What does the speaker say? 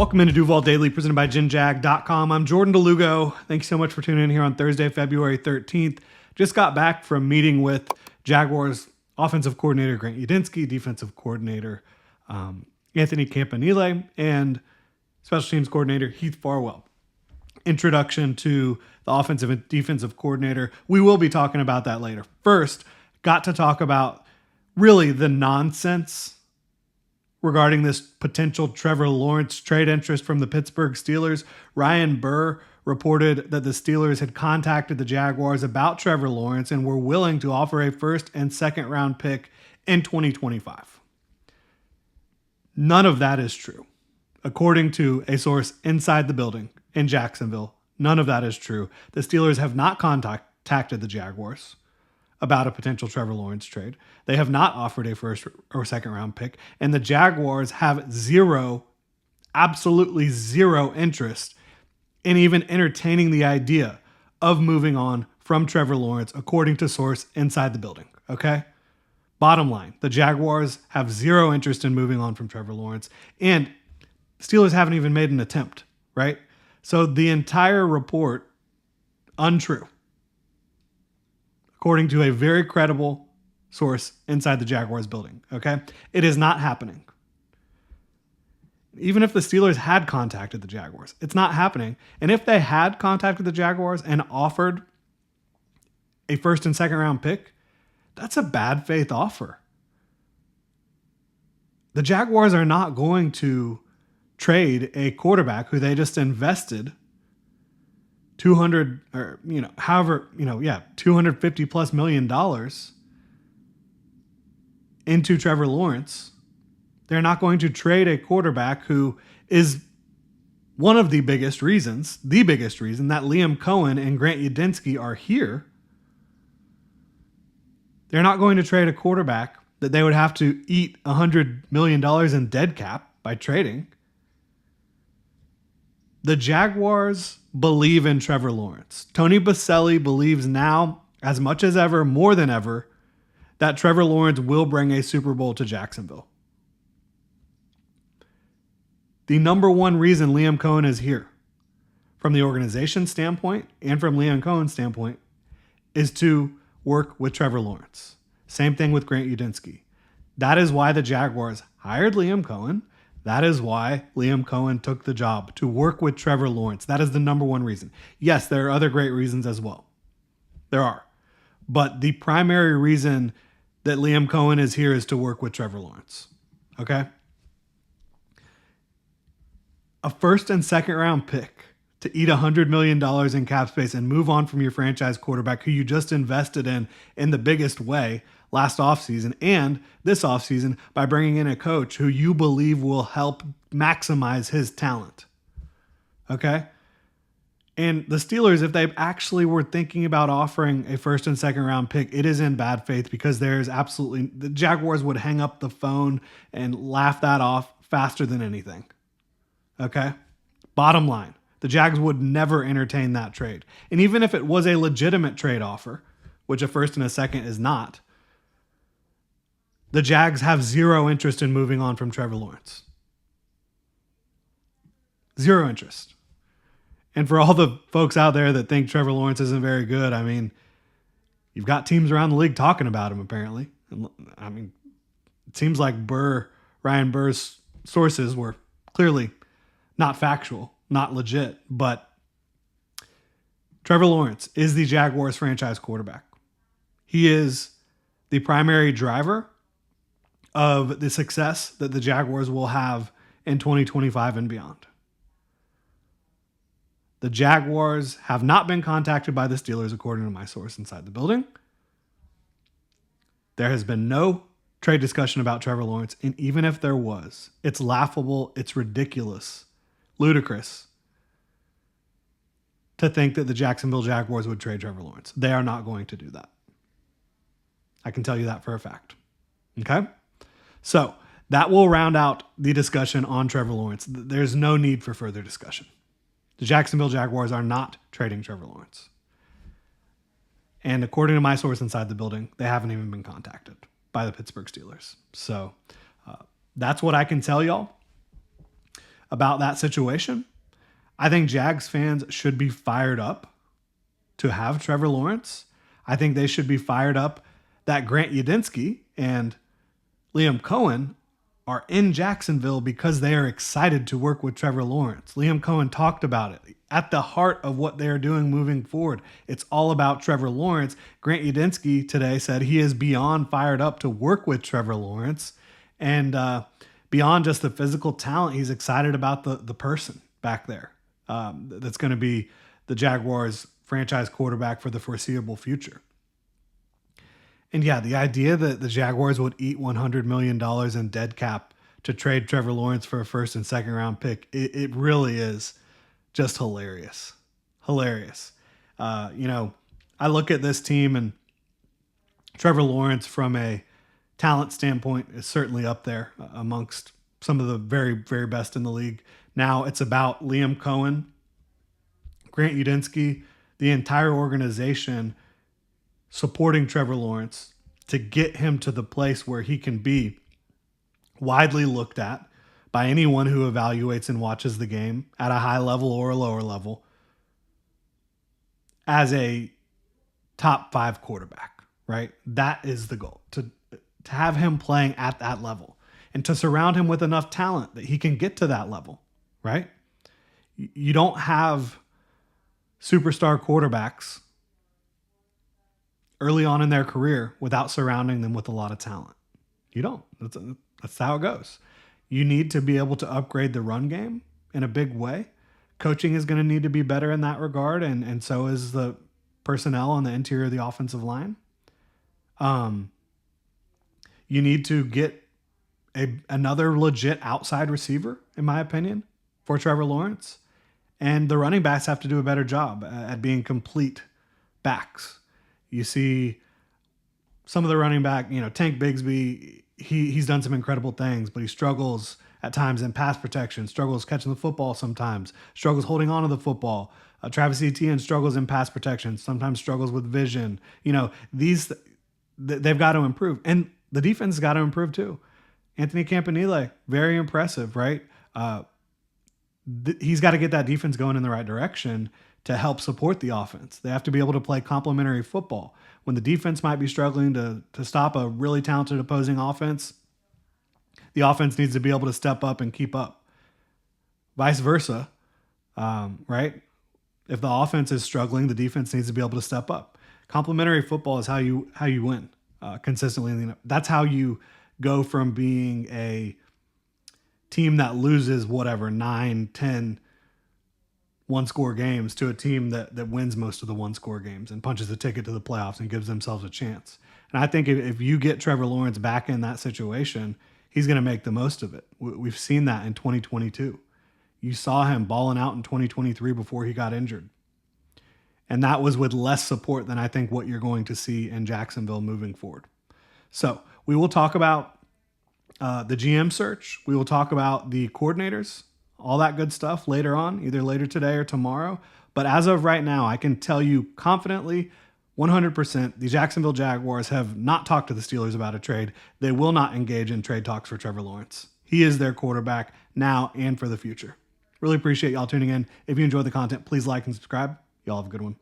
Welcome into Duval Daily, presented by GenJag.com. I'm Jordan DeLugo. Thanks so much for tuning in here on Thursday, February 13th. Just got back from meeting with Jaguars offensive coordinator Grant Udinski, defensive coordinator Anthony Campanile, and special teams coordinator Heath Farwell. Introduction to the offensive and defensive coordinator. We will be talking about that later. First, got to talk about really the nonsense regarding this potential Trevor Lawrence trade interest from the Pittsburgh Steelers. Ryan Burr reported that the Steelers had contacted the Jaguars about Trevor Lawrence and were willing to offer a first and second round pick in 2025. None of that is true. According to a source inside the building in Jacksonville, none of that is true. The Steelers have not contacted the Jaguars about a potential Trevor Lawrence trade. They have not offered a first or second round pick, and the Jaguars have absolutely zero interest in even entertaining the idea of moving on from Trevor Lawrence, according to source inside the building, okay? Bottom line, the Jaguars have zero interest in moving on from Trevor Lawrence, and Steelers haven't even made an attempt, right? So the entire report, untrue, according to a very credible source inside the Jaguars building, okay? It is not happening. Even if the Steelers had contacted the Jaguars, it's not happening. And if they had contacted the Jaguars and offered a first and second round pick, that's a bad faith offer. The Jaguars are not going to trade a quarterback who they just invested $250 plus million into Trevor Lawrence. They're not going to trade a quarterback who is one of the biggest reason that Liam Cohen and Grant Udinski are here. They're not going to trade a quarterback that they would have to eat $100 million in dead cap by trading. The Jaguars believe in Trevor Lawrence. Tony Boselli believes now, as much as ever, more than ever, that Trevor Lawrence will bring a Super Bowl to Jacksonville. The number one reason Liam Cohen is here, from the organization standpoint and from Liam Cohen's standpoint, is to work with Trevor Lawrence. Same thing with Grant Udinski. That is why the Jaguars hired Liam Cohen. That is why Liam Cohen took the job, to work with Trevor Lawrence. That is the number one reason. Yes, there are other great reasons as well. There are. But the primary reason that Liam Cohen is here is to work with Trevor Lawrence. Okay? A first and second round pick to eat $100 million in cap space and move on from your franchise quarterback who you just invested in the biggest way last offseason and this offseason by bringing in a coach who you believe will help maximize his talent. Okay? And the Steelers, if they actually were thinking about offering a first and second round pick, it is in bad faith, because the Jaguars would hang up the phone and laugh that off faster than anything. Okay? Bottom line, the Jags would never entertain that trade. And even if it was a legitimate trade offer, which a first and a second is not, the Jags have zero interest in moving on from Trevor Lawrence. Zero interest. And for all the folks out there that think Trevor Lawrence isn't very good, I mean, you've got teams around the league talking about him, apparently. And I mean, it seems like Ryan Burr's sources were clearly not factual, not legit, but Trevor Lawrence is the Jaguars franchise quarterback. He is the primary driver of the success that the Jaguars will have in 2025 and beyond. The Jaguars have not been contacted by the Steelers, according to my source inside the building. There has been no trade discussion about Trevor Lawrence, and even if there was, it's laughable, it's ridiculous, ludicrous to think that the Jacksonville Jaguars would trade Trevor Lawrence. They are not going to do that. I can tell you that for a fact. Okay? So that will round out the discussion on Trevor Lawrence. There's no need for further discussion. The Jacksonville Jaguars are not trading Trevor Lawrence. And according to my source inside the building, they haven't even been contacted by the Pittsburgh Steelers. So that's what I can tell y'all. about that situation. I think Jags fans should be fired up to have Trevor Lawrence. I think they should be fired up that Grant Udinski and Liam Cohen are in Jacksonville because they are excited to work with Trevor Lawrence. Liam Cohen talked about it. At the heart of what they are doing moving forward, it's all about Trevor Lawrence. Grant Udinski today said he is beyond fired up to work with Trevor Lawrence. And beyond just the physical talent, he's excited about the person back there that's going to be the Jaguars franchise quarterback for the foreseeable future. And yeah, the idea that the Jaguars would eat $100 million in dead cap to trade Trevor Lawrence for a first and second round pick, it really is just hilarious. Hilarious. I look at this team, and Trevor Lawrence from a talent standpoint is certainly up there amongst some of the very, very best in the league. Now it's about Liam Cohen, Grant Udinski, the entire organization supporting Trevor Lawrence to get him to the place where he can be widely looked at by anyone who evaluates and watches the game at a high level or a lower level as a top 5 quarterback, right? That is the goal, to have him playing at that level and to surround him with enough talent that he can get to that level, right? You don't have superstar quarterbacks early on in their career without surrounding them with a lot of talent. You don't. That's how it goes. You need to be able to upgrade the run game in a big way. Coaching is going to need to be better in that regard, and so is the personnel on the interior of the offensive line. You need to get another legit outside receiver, in my opinion, for Trevor Lawrence. And the running backs have to do a better job at being complete backs. You see some of the running back, Tank Bigsby, he's done some incredible things, but he struggles at times in pass protection, struggles catching the football sometimes, struggles holding on to the football. Travis Etienne struggles in pass protection, sometimes struggles with vision. They've got to improve. And the defense has got to improve too. Anthony Campanile, very impressive, right? He's got to get that defense going in the right direction to help support the offense. They have to be able to play complementary football. When the defense might be struggling to stop a really talented opposing offense, the offense needs to be able to step up and keep up. Vice versa, right? If the offense is struggling, the defense needs to be able to step up. Complementary football is how you win consistently. That's how you go from being a team that loses 9, 10 one-score games to a team that wins most of the one-score games and punches the ticket to the playoffs and gives themselves a chance. And I think if you get Trevor Lawrence back in that situation, he's going to make the most of it. We've seen that in 2022. You saw him balling out in 2023 before he got injured. And that was with less support than I think what you're going to see in Jacksonville moving forward. So we will talk about the GM search. We will talk about the coordinators, all that good stuff later on, either later today or tomorrow. But as of right now, I can tell you confidently, 100%, the Jacksonville Jaguars have not talked to the Steelers about a trade. They will not engage in trade talks for Trevor Lawrence. He is their quarterback now and for the future. Really appreciate y'all tuning in. If you enjoyed the content, please like and subscribe. Y'all have a good one.